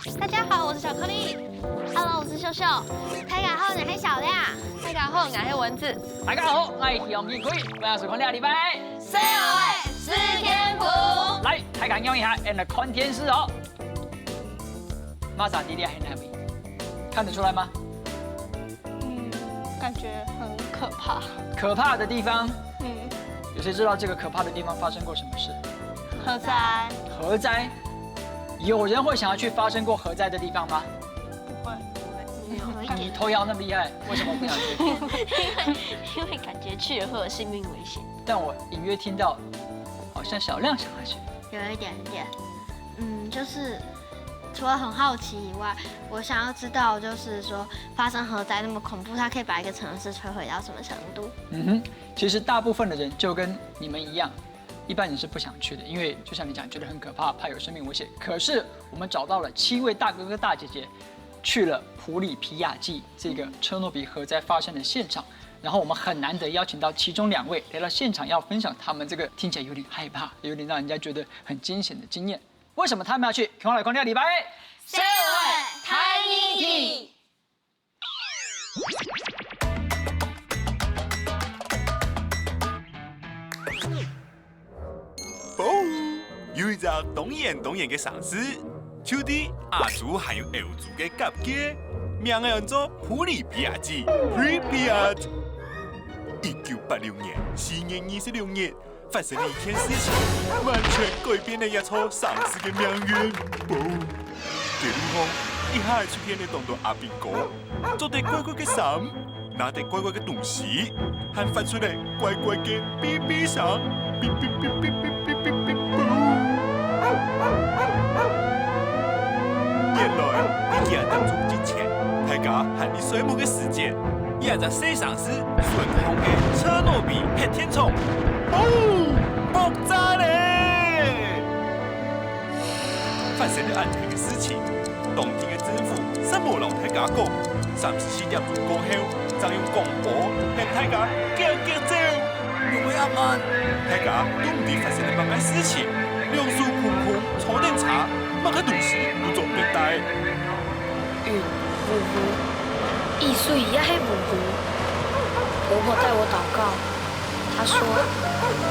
大家好，我是巧克力。Hello， 我是秀秀。大家好，我是小亮。大家好，我是文字。大家好，我是杨义奎。我要是看2礼拜。4位四天谱。来，大家用一下 and 看电视哦。玛莎弟弟还哪位？看得出来吗？感觉很可怕。可怕的地方。有谁知道这个可怕的地方发生过什么事？核灾。核灾。有人会想要去发生过核灾的地方吗？不会，有一你点。头摇那么厉害，为什么不想去？因为感觉去了会有性命危险。但我隐约听到，好像小亮想要去。有一点点，就是除了很好奇以外，我想要知道，就是说发生核灾那么恐怖，它可以把一个城市摧毁到什么程度？其实大部分的人就跟你们一样。一般人是不想去的，因为就像你讲，觉得很可怕，怕有生命危险。可是我们找到了7位大哥哥大姐姐，去了普里皮亚季这个车诺比核灾发生的现场。然后我们很难得邀请到其中2位来到现场，要分享他们这个听起来有点害怕，有点让人家觉得很惊险的经验。为什么他们要去？看我来看2礼拜。4位台一体。有一只东演嘅上司，手底亚族还有欧族嘅夹击，名叫做普里皮亚季 （Pripyat）。1986年4月26日发生了一件事情，完全改变了一座上司嘅命运。地方一下出现了当到阿兵哥，做得怪怪嘅衫，拿得怪怪嘅东西，还发出来怪怪嘅哔哔声，哔哔哔哔哔哔哔哔。原來喺夜當中之前，大家喺你水母嘅時間，也在世上是順風嘅車諾比核天蟲，爆炸咧！發生了安全嘅事情，當天嘅政府什麼老大家講，34點鐘過後，就用廣播向大家叫走。因為啱啱，大家都唔知發生了乜嘢事情。兩手空空，坐點茶，乜嘅東西都做唔得。雲糊糊，易碎也黑糊糊。婆婆帶我禱告，她說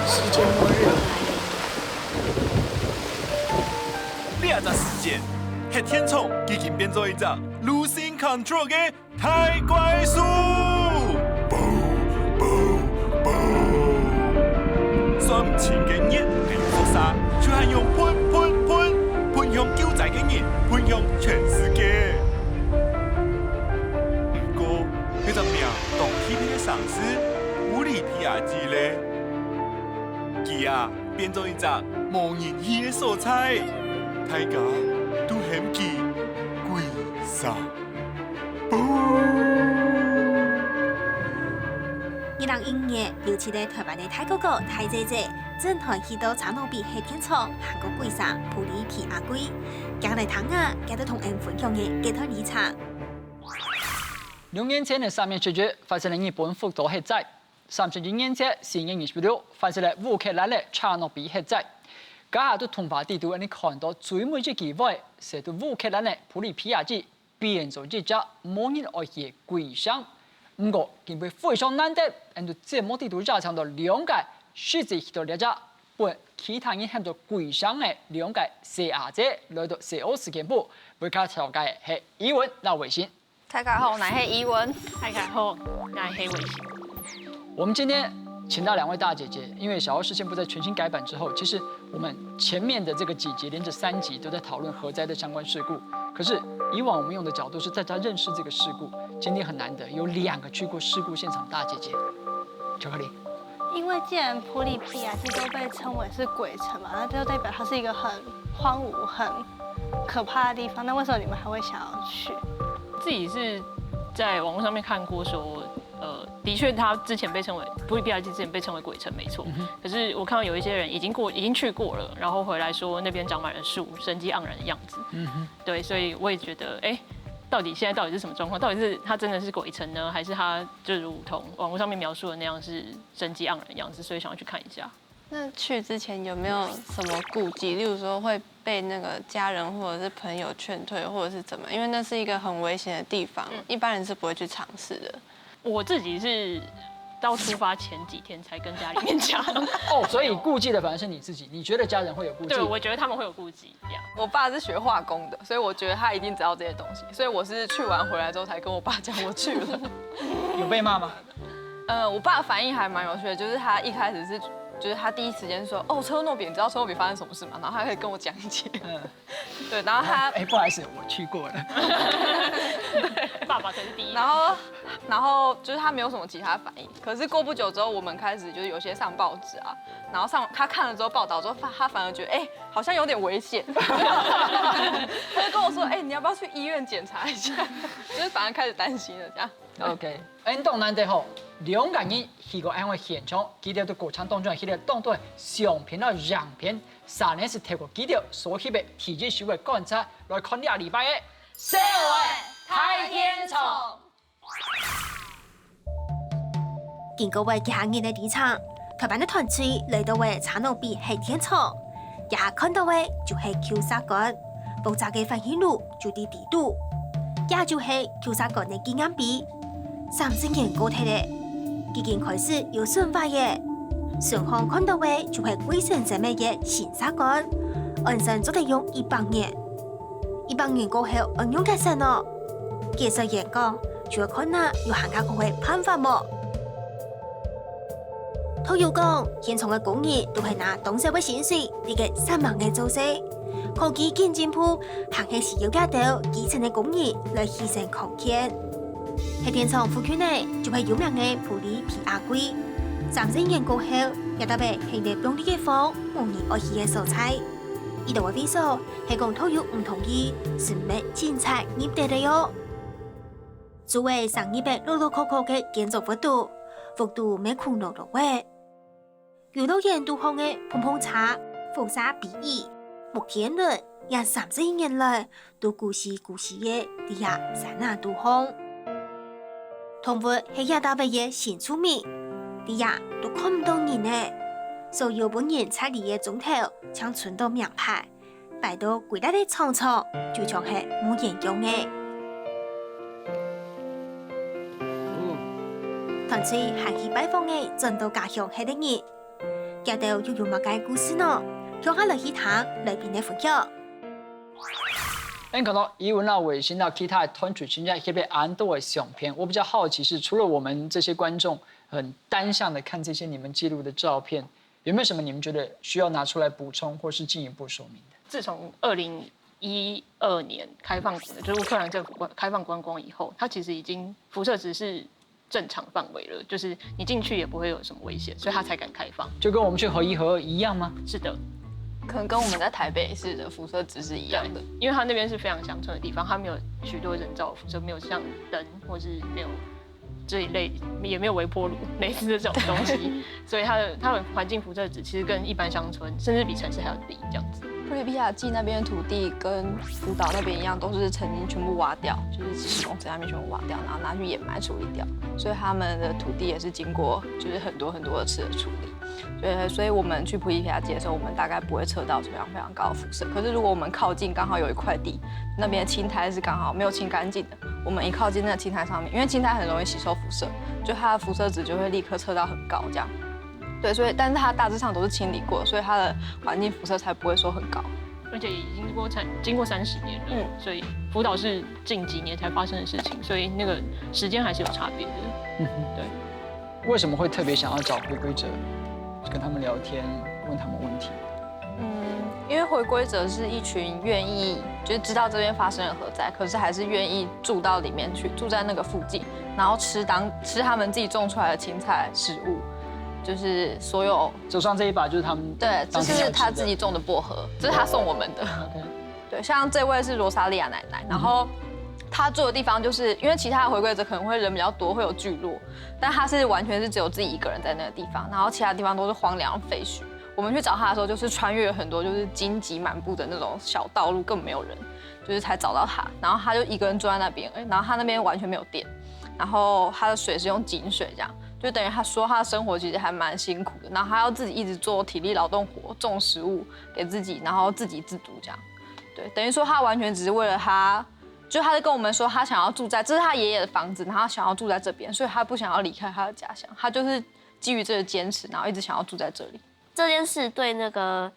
世界末日來了。呢一隻事件，核天蟲已經變咗一隻 losing control 嘅大怪獸。3,000嘅熱係用輻射，就係用噴向救濟嘅人，噴向全世界。不過，佢隻命當起呢嘅上司普里皮亞季咧，佢啊變咗一隻無人煙嘅所在，大家都嫌佢鬼殺。2015年，17日台灣的大哥哥、大姐姐正台去到車諾比核電廠韓國鬼殺普里皮亞季，今日聽下，今日同人分享嘅幾套理查。6年前的3月7日發生了日本福島核災，32年前4月26發生了烏克蘭的車諾比核災。家下都通話地圖，你看到最尾嘅機會係到烏克蘭的普里皮亞季變咗一隻冇人愛嘅鬼箱。不過，因為非常難得，按照這麼地圖加強到2個實際去到了只本其他人喊做鬼箱的2個CR者來到CO事件部，為佢調解係疑問到微信。大家好，我係疑問。大家好，我係微信。我們今天請到2位大姐姐，因為小歐事件部在全新改版之後，其實我們前面的這個幾集連着3集都在討論核災的相關事故，可是以往我們用的角度是大家認識這個事故。今天很難得有2個去過事故現場的大姐姐，巧克力。因為既然普里皮亞季都被稱為是鬼城嘛，那就代表它是一個很荒蕪、很可怕的地方。那為什麼你們還會想要去？自己是在網絡上面看過說，的確它之前被稱為普里皮亞季之前被稱為鬼城，沒錯。可是我看到有一些人已經去過了，然後回來說那邊長滿了樹，生機盎然的樣子。對，所以我也覺得，現在到底是什麼狀況？到底是它真的是鬼城呢，還是它就如同網絡上面描述的那樣是生機盎然的樣子？所以想要去看一下。那去之前有没有什么顾忌？例如说会被那个家人或者是朋友劝退，或者是怎么？因为那是一个很危险的地方，一般人是不会去尝试的。我自己是到出发前几天才跟家里面讲。哦，所以顾忌的反而是你自己，你觉得家人会有顾忌？对，我觉得他们会有顾忌。我爸是学化工的，所以我觉得他一定知道这些东西，所以我是去完回来之后才跟我爸讲我去了。有被骂吗？我爸反应还蛮有趣的，就是他一开始是，就是他第一时间说，哦，车诺比，你知道车诺比发生什么事吗？然后他可以跟我讲一些。对，然后他，不好意思，我去过了。爸爸才是第一。然后就是他没有什么其他反应，可是过不久之后，我们开始就是有些上报纸啊，然后他看了之后报道之后，他反而觉得好像有点危险，他就跟我说你要不要去医院检查一下？就是反而开始担心了这样。OK， 运难得好，两个人去过安徽现场，记得在过程当中，迄个当作相片的样片，3年是透过记者所翕的体积小的观察来看2礼拜的社会太天虫。經過為家人嘅第場，台灣嘅團隊嚟到為查諾比黑天鵝，也看到嘅就係 Q 沙館，爆炸嘅反應爐就喺地度，也就係 Q 沙館嘅經驗比，30年過去咧，已經開始有順化嘅，順行看到嘅就係鬼神之美嘅新沙館，安神做得用100年，100年過後安用嘅神咯，技術研究就要看下有行家個會辦法冇。都要講，現場嘅工藝都係拿當時嘅薪水嚟嘅3萬嘅做勢，科技更進步，行係需要加到基層嘅工藝來犧牲空間。喺電廠附近呢，就係有名嘅普利皮亞龜，30年過後，也特別係嚟用呢嘅方模擬愛去嘅素材。呢度嘅味素係講都有唔同嘅神秘精彩入地嘅喲。作為上一百60嘅建築幅度沒空落落位。娛樂園都行嘅碰碰茶、風沙比爾、木天輪，也30年來都故事嘅地下山下都行。同活係亞大嘅新出名，地下都看唔到人呢。所有本人踩地嘅鐘頭，將存到名牌，擺到貴大嘅廠場，就像係冇人用嘅。團隊行去拜訪嘅轉到家鄉係的人，見到又有乜嘅故事呢？向下來去聽來賓嘅分享。看到以文到衛星到其他的團隊現在特別安多的相片，我比較好奇是，除了我們這些觀眾很單向的看這些你們記錄的照片，有沒有什麼你們覺得需要拿出來補充或是進一步說明的？自從2012年開放，就是烏克蘭政府開放觀光以後，它其實已經輻射值是正常範圍了，就是你進去也不會有什麼危險，所以它才敢開放。就跟我們去核1、核2一樣嗎？是的。可能跟我們在台北市的輻射值是一樣的，因為它那邊是非常鄉村的地方，它沒有許多人造輻射，沒有像燈或是沒有這一類，也沒有微波爐類似這種東西，所以它的環境輻射值其實跟一般鄉村甚至比城市還要低，這樣子。普里皮亞季那邊的土地跟福島那邊一樣，都是曾經全部挖掉，就是幾十公尺那邊全部挖掉，然後拿去掩埋處理掉，所以他們的土地也是經過就是很多次的處理。所以我們去普里皮亞季的時候，我們大概不會測到非常非常高的輻射。可是如果我們靠近，剛好有一塊地，那邊的青苔是剛好沒有清乾淨的，我們一靠近那個青苔上面，因為青苔很容易吸收輻射，就它的輻射值就會立刻測到很高這樣。對，所以但是它大致上都是清理過，所以它的環境輻射才不會說很高。而且已經過30年了，所以福島是近幾年才發生的事情，所以那個時間還是有差別的。對。為什麼會特別想要找回歸者，跟他們聊天，問他們問題？因為回歸者是一群願意就是知道這邊發生了核災，可是還是願意住到裡面去，住在那個附近，然後吃他們自己種出來的青菜食物。就是所有手上這一把就是他們對，這是他自己種的薄荷，這是他送我們的。對，像這位是羅莎莉亞奶奶，然後他住的地方就是因為其他的回歸者可能會人比較多，會有聚落，但他是完全是只有自己一個人在那個地方，然後其他地方都是荒涼廢墟。我們去找他的時候，就是穿越很多就是荊棘滿布的那種小道路，根本沒有人，就是才找到他。然後他就一個人住在那邊，然後他那邊完全沒有電，然後他的水是用井水這樣。就等于他说他的生活其实还蛮辛苦的，然后他要自己一直做体力劳动活，种食物给自己，然后自给自足这样。对，等于说他完全只是为了他，就他在跟我们说他想要住在，这是他爷爷的房子，然后他想要住在这边，所以他不想要离开他的家乡，他就是基于这个坚持，然后一直想要住在这里。这件事对那个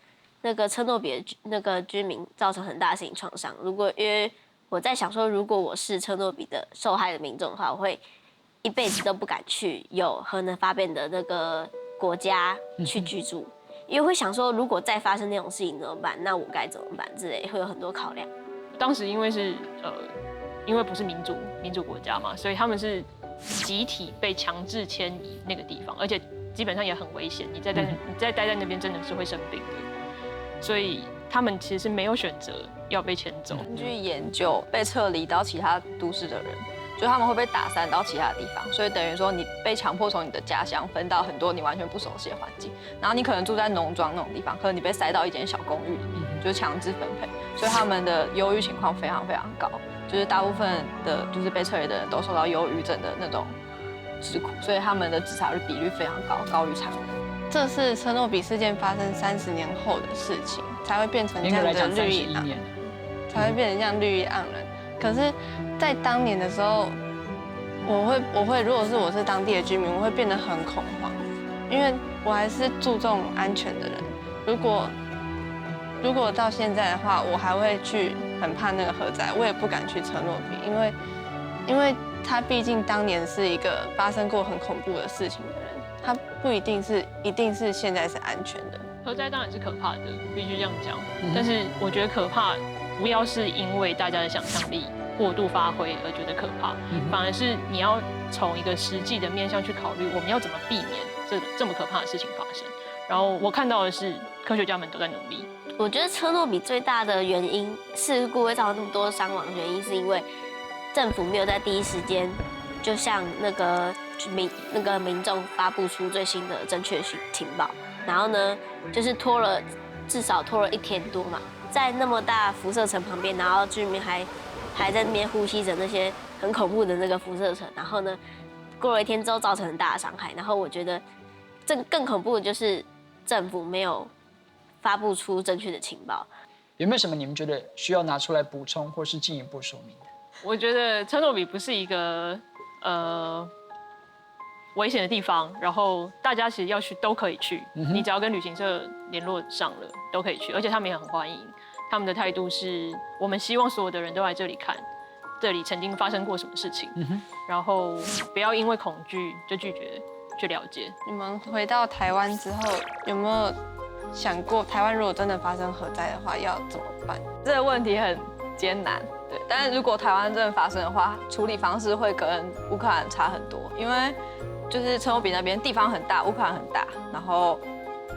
车诺比的那个居民造成很大的心理创伤。因为我在想说，如果我是车诺比的受害的民众的话，我会一辈子都不敢去有核能发电的那个国家去居住，因为会想说，如果再发生那种事情怎么办？那我该怎么办之类，会有很多考量。当时因为是因为不是民主国家嘛，所以他们是集体被强制迁移那个地方，而且基本上也很危险。你再待在那边真的是会生病的，所以他们其实是没有选择要被迁走。根据研究，被撤离到其他都市的人，就他们会被打散到其他地方，所以等于说你被强迫从你的家乡分到很多你完全不熟悉的环境，然后你可能住在农庄那种地方，可能你被塞到一间小公寓里面，就是强制分配，所以他们的忧郁情况非常非常高，就是大部分的就是被撤离的人都受到忧郁症的那种之苦，所以他们的自杀率比率非常高，高于常人。这是车诺比事件发生30年后的事情，才会变成这样的绿意盎然，才会变成这样绿意盎然。可是，在当年的时候，我会，如果是我是当地的居民，我会变得很恐慌，因为我还是注重安全的人。如果到现在的话，我还会去很怕那个核灾，我也不敢去车诺比，因为他毕竟当年是一个发生过很恐怖的事情的人，他不一定是现在是安全的。核灾当然是可怕的，必须这样讲。但是我觉得可怕不要是因为大家的想象力过度发挥而觉得可怕，反而是你要从一个实际的面向去考虑，我们要怎么避免这么可怕的事情发生。然后我看到的是，科学家们都在努力。我觉得车诺比最大的原因，事故会造成那么多伤亡的原因，是因为政府没有在第一时间，就向那个民众发布出最新的正确情报，然后呢，就是至少拖了1天多嘛，在那么大辐射层旁边，然后居民还在那边呼吸着那些很恐怖的那个辐射层，然后呢，过了1天之后造成很大的伤害。然后我觉得这个更恐怖的就是政府没有发布出正确的情报。有没有什么你们觉得需要拿出来补充或是进一步说明的？我觉得车诺比不是一个危险的地方，然后大家其实要去都可以去，你只要跟旅行社联络上了都可以去，而且他们也很欢迎。他们的态度是我们希望所有的人都来这里看，这里曾经发生过什么事情，然后不要因为恐惧就拒绝去了解。你们回到台湾之后，有没有想过台湾如果真的发生核灾的话要怎么办？这个问题很艰难，对。但是如果台湾真的发生的话，处理方式会跟乌克兰差很多，因为就是车诺比那边地方很大，乌克兰很大，然后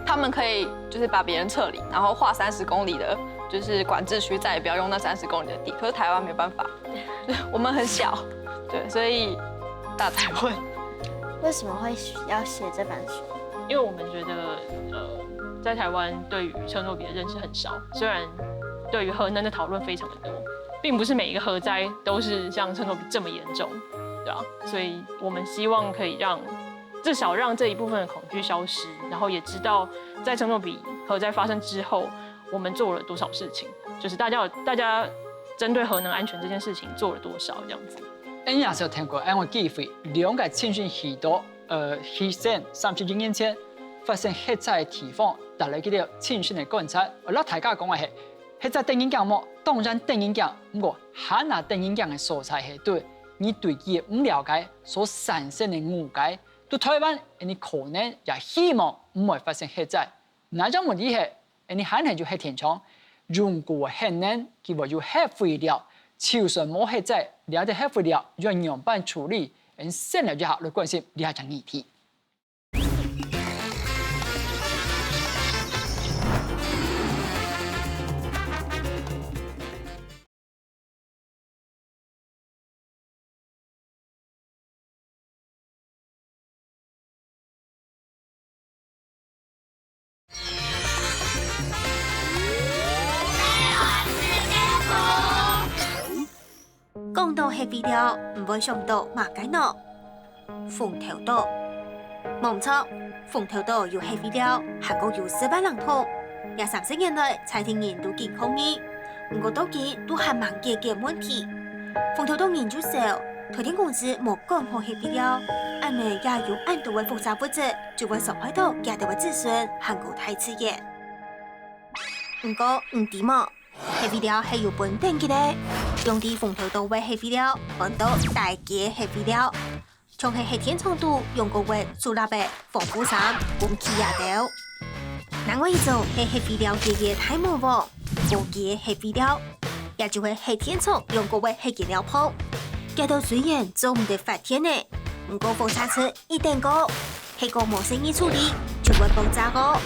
他们可以就是把别人撤离，然后划30公里的就是管制区，再也不要用那30公里的地。可是台湾没办法，我们很小，对，所以大灾问。为什么会要写这本书？因为我们觉得在台湾对于车诺比的认识很少，虽然对于核能的讨论非常的多，并不是每一个核灾都是像车诺比这么严重，对啊，所以我们希望可以至少让这一部分的恐惧消失，然后也知道在车诺比核灾发生之后，我们做了多少事情，就是大家针对核能安全这件事情做了多少这样子。你也是有聽過，因為機會兩個親身去到犧牲30年前發生核災嘅地方，帶來幾條親身嘅觀察。我老大家講嘅係核災電影鏡麼？當然電影鏡，不過海南電影鏡嘅素材係對你對佢唔了解所產生嘅誤解。對台灣，你可能也希望唔會發生核災。那種問題係，你海南就核電廠，如果核能佢話要核廢料。就算冇核災，了解核廢料要樣辦處理，先了解下來關心呢一項議題。講到核廢料，唔會想到馬街喏、鳳頭島、冇錯，鳳頭島有核廢料，韓國有4萬人桶。廿30年來，財團人都見抗議，不過到今都還蠻解決問題。鳳頭島研究少，台電公司冇管好核廢料，俺們也有按多位複雜物質，就會傷害到家頭嘅子孫，韓國大企業。不過唔知麼，核廢料係有本定嘅咧，用啲鳳頭島嘅核廢料換到大嘅核廢料。從係核電廠度用過嘅塑料嘅防腐衫換起也掉。另外一種係核廢料嘅太模糊，無嘅核廢料，也就係核電廠用過嘅核燃料泡。家頭雖然做唔得發電呢，唔過放下車一定過，係個冇生意處理就會爆炸個。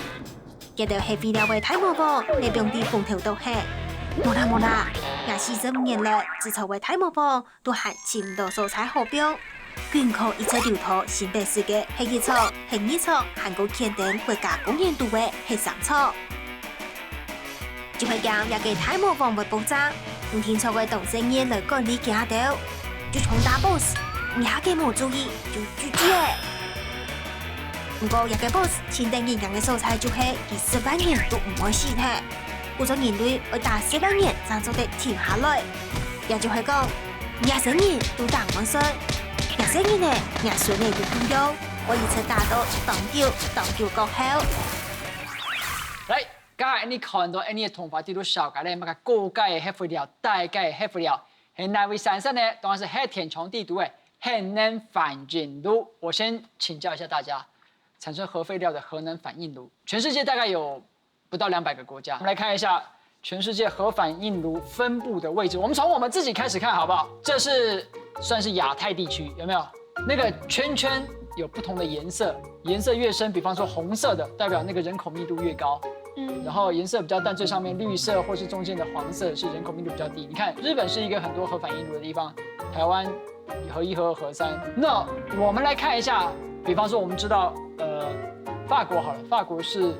家頭核廢料嘅太模糊，你用啲鳳頭島核。冇啦，廿45年來，自從為太模糊，都還簽到素材合標。全靠一切流通新北市嘅核一廠、核二廠、韓國肯定國家公認度嘅核三廠，就係講也給太模糊會爆炸，唔聽錯嘅動生意來管理家頭，就從大 boss， 你下嘅冇注意就拒絕。不過也個 boss 簽訂營養嘅素材就係10萬年都唔會死嘅，有種人類會打10萬年才做得停下來，也就係講20年都當唔順。20年呢，廿歲呢就不用，我一直打到當掉個好。來，剛才你看到你嘅同法地圖小解咧，乜個高階嘅核廢料、大階嘅核廢料，係哪位先生呢？當然是核電廠地圖嘅核能反應爐。我先請教一下大家，產生核廢料的核能反應爐，全世界大概有不到200個國家。我們來看一下全世界核反應爐分布的位置。我們從我們自己開始看，好不好？這是算是亞太地區，有沒有？那個圈圈有不同的顏色，顏色越深，比方說紅色的，代表那個人口密度越高。然後顏色比較淡，最上面綠色或是中間的黃色是人口密度比較低。你看，日本是一個很多核反應爐的地方，台灣核1、核2、核3。那我們來看一下，比方說我們知道，法國好了，法國是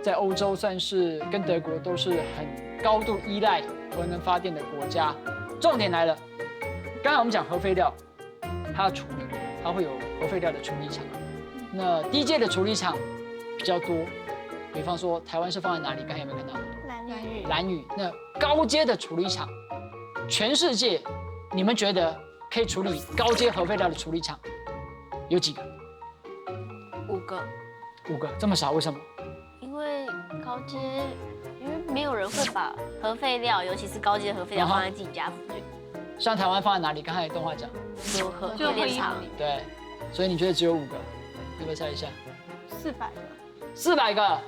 在歐洲算是跟德國都是很高度依賴核能發電的國家。重點來了，剛才我們講核廢料，它要處理，它會有核廢料的處理廠。那低階的處理廠比較多，比方說台灣是放在哪裡？剛才有沒有看到？蘭嶼。那高階的處理廠，全世界你們覺得可以處理高階核廢料的處理廠有幾個？5個。5個，這麼少，為什麼？因為高階，因為沒有人會把核廢料，尤其是高階核廢料放在自己家附近。像台灣放在哪裡？剛才動畫講，有核電廠。對，所以你覺得只有5個？要不要猜一下？400個。400個，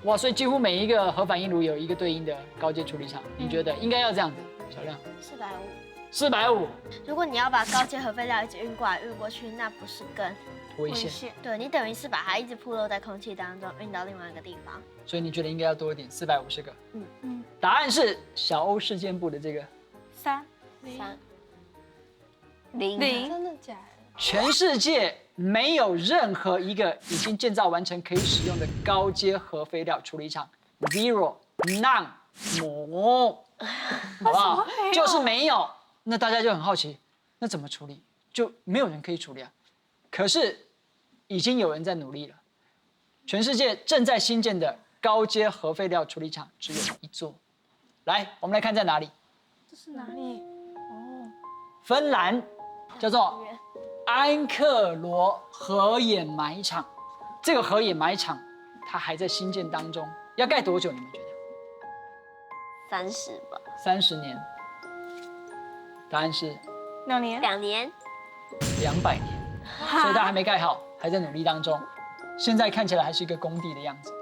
哇！所以幾乎每一個核反應爐有一個對應的高階處理廠。你覺得應該要這樣子？小亮。450。如果你要把高階核廢料一直運過來、運過去，那不是更危險？對，你等於是把它一直暴露在空氣當中，運到另外一個地方。所以你覺得應該要多一點，450個。答案是小歐事件部的這個0。真的假的？全世界沒有任何一個已經建造完成可以使用的高階核廢料處理廠 ，zero none 冇，好不好？就是沒有。那大家就很好奇，那怎麼處理？就沒有人可以處理啊。可是已經有人在努力了。全世界正在新建的高階核廢料處理廠只有1座。來，我們來看在哪裡？這是哪裡？哦，芬蘭，叫做安克羅核掩埋場。這個核掩埋場它還在新建當中，要蓋多久？你們覺得？30吧。30年。答案是2年。 2年。200年。所以它還沒蓋好，還在努力當中。現在看起來還是一個工地的樣子，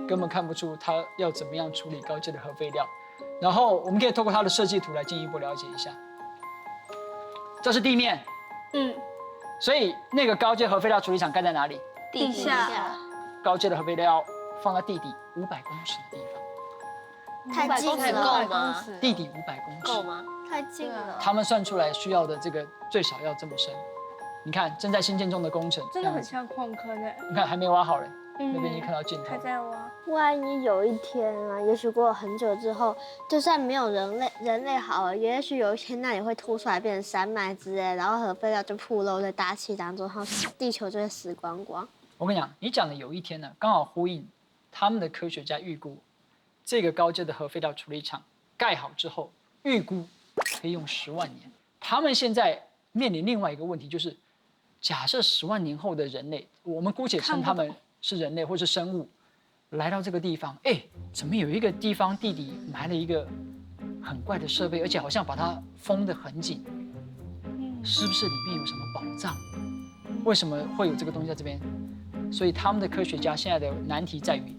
根本看不出它要怎麼樣處理高階的核廢料。然後我們可以透過它的設計圖來進一步了解一下。這是地面，所以那個高階核廢料處理廠蓋在哪裡？地下。高階的核廢料放在地底500公尺的地方。太近了，夠嗎？地底500公尺。夠嗎？太近了。他們算出來需要的這個最少要這麼深。你看正在新建中的工程，真的很像礦坑誒。你看還沒挖好嘞，那邊已經看到盡頭。還在挖。萬一有一天啊，也許過了很久之後，就算沒有人類好了，也許有一天那裡會凸出來變成山脈之類，然後核廢料就暴露在大氣當中，然後地球就會死光光。我跟你讲，你讲的有一天呢，刚好呼应他们的科学家预估，这个高阶的核废料处理厂盖好之后，预估可以用10万年。他们现在面临另外一个问题，就是假设10万年后的人类，我们姑且称他们是人类或是生物，来到这个地方，哎，怎么有一个地方地底埋了一个很怪的设备，而且好像把它封得很紧，是不是里面有什么宝藏？为什么会有这个东西在这边？所以他们的科学家现在的难题在于，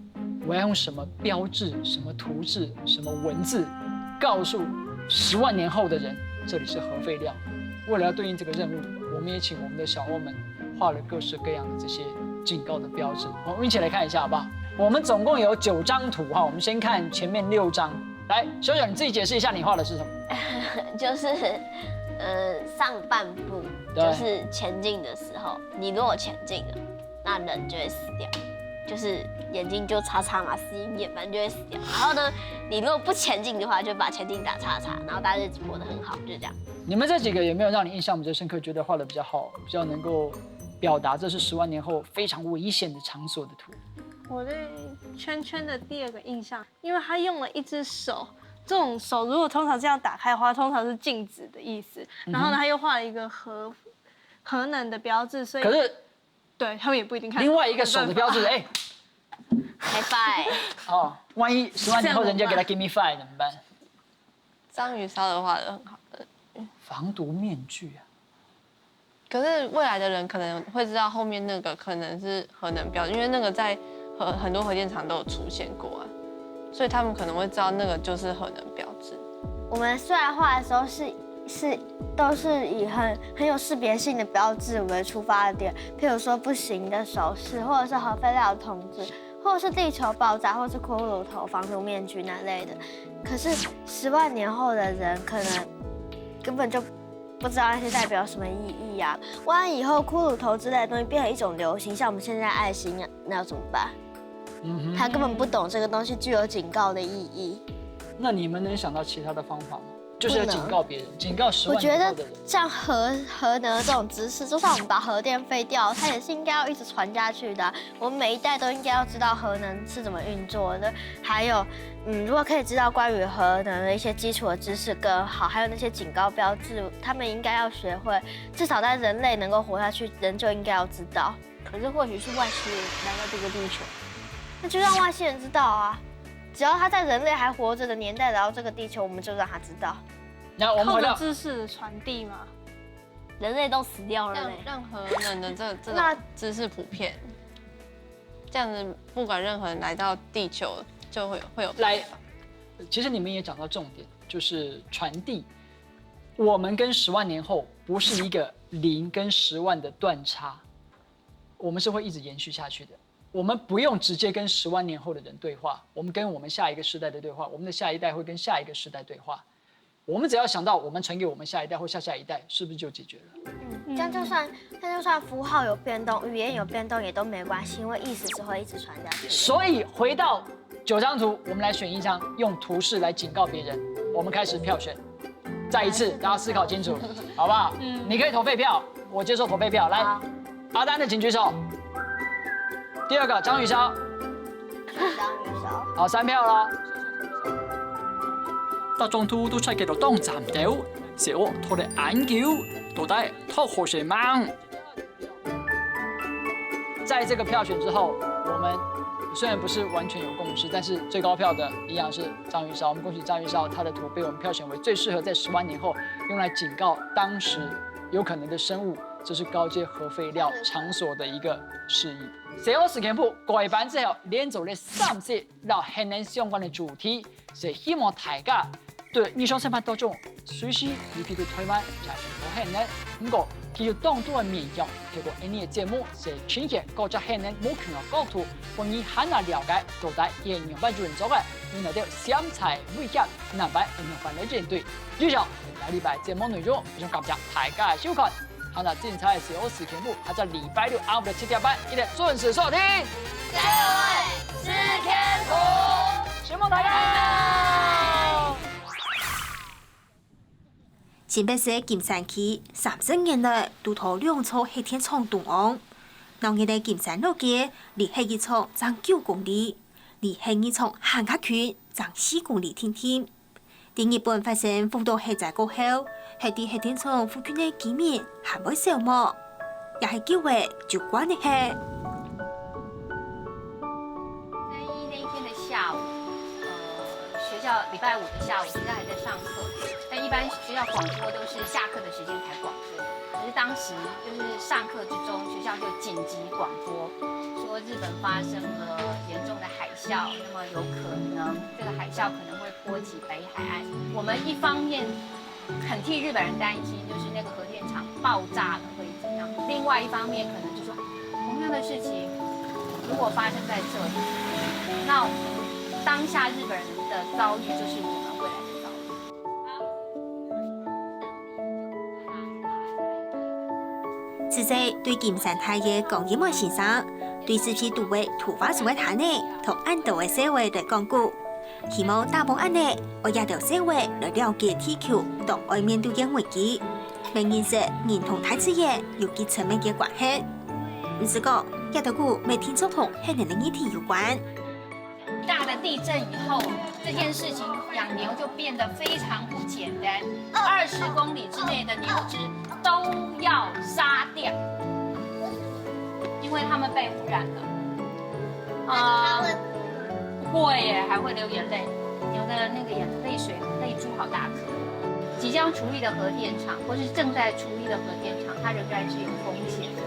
我要用什么标志、什么图志、什么文字，告诉10万年后的人，这里是核废料。为了要对应这个任务，我们也请我们的小欧们画了各式各样的这些警告的标志。我们一起来看一下好不好？我们总共有9张图哈，我们先看前面6张。来，小小你自己解释一下，你画的是什么？就是上半部就是前进的时候，你如果前进了，那人就会死掉，就是眼睛就叉叉嘛，死鹰眼，反正就会死掉。然后呢，你如果不前进的话，就把前进打叉叉，然后大家日子过得很好，就这样。你们这几个有没有让你印象比较深刻，觉得画的比较好，比较能够表达这是10万年后非常危险的场所的图？我对圈圈的第2个印象，因为他用了一只手，这种手如果通常这样打开的话，通常是静止的意思。然后呢，他又画了一个核能的标志，所以可是对他们也不一定看。另外一个手的标志，哎，high five。哦，万一10万年后人家给他 give me five 怎么办？章鱼烧的画得很好的，防毒面具啊。可是未来的人可能会知道后面那个可能是核能标志，因为那个在很多核电厂都有出现过啊，所以他们可能会知道那个就是核能标志。我们虽然画的时候都是以很有识别性的标志为出发点，譬如说不行的手势，或者是核废料的通知，或者是地球爆炸，或是骷髅头、防毒面具那类的。可是10万年后的人可能根本就不知道那些代表什么意义啊！万一以后骷髅头之类的东西变成一种流行，像我们现在爱心啊，那要怎么办？他根本不懂这个东西具有警告的意义。那你们能想到其他的方法吗？就是要警告别人，警告10万年后的人。我觉得像核能这种知识，就算我们把核电废掉，它也是应该要一直传下去的。我们每一代都应该要知道核能是怎么运作的，还有，如果可以知道关于核能的一些基础的知识更好，还有那些警告标志，他们应该要学会，至少在人类能够活下去，人就应该要知道。可是或许是外星人来到这个地球，那就让外星人知道啊！只要他在人类还活着的年代来到这个地球，我们就让他知道。那我们回到知识的传递嘛，人类都死掉了，让核能的这种知识普遍，这样子不管任何人来到地球就会有来。其实你们也讲到重点，就是传递。我们跟10万年后不是一个0跟10万的断差，我们是会一直延续下去的。我们不用直接跟10万年后的人对话，我们跟我们下一个世代的对话，我们的下一代会跟下一个世代对话。我们只要想到我们传给我们下一代或下一代，是不是就解决了？这样就算符号有变动，语言有变动也都没关系，因为意思是会一直传下去。所以回到9张图，我们来选一张，用图示来警告别人。我们开始票选，再一次大家思考清楚，好不好？你可以投废票，我接受投废票。来，阿丹的请举手。第2个章鱼烧，好，3票了。大眾圖都出幾度當站掉，小我拖嚟眼叫，到底拖何誰忙？在这个票选之后，我们虽然不是完全有共识，但是最高票的一样是章鱼烧。我们恭喜章鱼烧，它的图被我们票选为最适合在10万年后用来警告当时有可能的生物，这是高阶核废料场所的一个示意。社會事件簿改版之後，連續咧3節到核能相關嘅主題，是希望大家對日常生活當中隨時尤其對台灣也是冇核能，不過佢要當多嘅面向，透過呢個節目是呈現高級核能冇權嘅角度，幫你很難了解到底現樣版運作嘅，原來的相柴威脅南北應用法律應對。以上係禮拜節目內容，非常感謝大家嘅收看。好，那精彩的社會事件簿，還在禮拜6下午的7點半，記得準時收聽。社會事件簿，希望大家。新北市金山區30年來，拄到2座核電廠動案，农业的金山路街离黑一厂长9公里，离黑一厂汉卡区长4公里天天。第日本发生福岛核灾过后，核电核电厂附近的居民还未消亡，也是9月就关了核。那一天的下午，学校礼拜5的下午，学校还在上课。但一般学校广播都是下课的时间才广播，可是当时就是上课之中，学校就紧急广播，说日本发生了严重的海啸，那么有可能这个海啸可能会波及北海岸。我们一方面很替日本人担心，就是那个核电厂爆炸了会怎样；另外一方面可能就说，同样的事情如果发生在这里，那当下日本人的遭遇就是我们未来的遭遇。此际对金山台嘅讲英文先生，对视频度位突发状態呢，同印度嘅社會嚟講故，希望大部分呢，我也到社會來了解地球同外面對嘅危機，並認識人同大自然有幾層面嘅關係。唔是講，也到故未聽說同係人嘅議題有關。大的地震以後，這件事情養牛就變得非常不簡單，20公里之內的牛隻都要殺掉，因為它們被污染了。會耶，還會流眼淚，牛的那個淚水淚珠好大顆。即將處理的核電廠，或是正在處理的核電廠，它仍然是有風險的。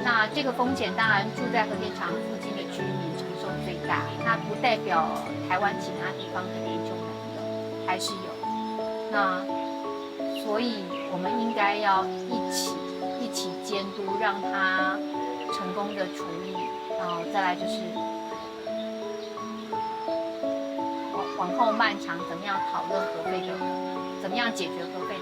那這個風險當然住在核電廠附近的居民承受最大，那不代表台灣其他地方肯定就沒有，還是有。那所以我們應該要一起監督，讓它成功的處理。然後再來就是往後漫長，怎麼樣討論核廢的，怎麼樣解決核廢